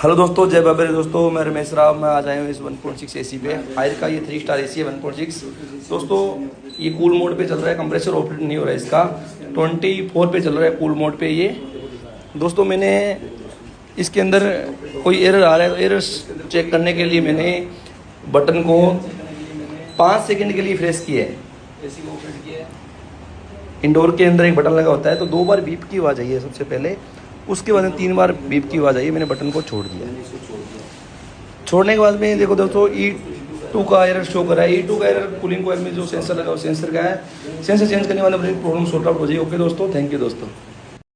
Hello दोस्तों, जय बाबा रे दोस्तों। मैं रमेश राव। मैं आज आया हूँ इस 1.6 एसी पे। हायर का ये 3 स्टार एसी है 1.6। दोस्तों ये कूल मोड पे चल रहा है, कंप्रेसर ऑपरेट नहीं हो रहा है इसका। 24 पे चल रहा है कूल मोड पे ये। दोस्तों मैंने इसके अंदर कोई एरर आ रहा है तो एरर चेक करने के लिए मैंने बटन को 5 सेकंड के लिए फ्रेश किया है। एसी को ऑपरेट किया है। इंडोर के अंदर एक बटन लगा होता है तो 2 बार बीप की आवाज़ आई है सबसे पहले, उसके बाद में 3 बार बीप की आवाज़ आई है। मैंने बटन को छोड़ दिया। छोड़ने के बाद में देखो दोस्तों E2 का एरर शो कर रहा है। E2 का एरर कूलिंग कॉइल में जो सेंसर लगा, सेंसर का है। सेंसर चेंज करने वाला प्रॉब्लम सॉर्ट आउट हो जाएगी। ओके दोस्तों, थैंक यू दोस्तों।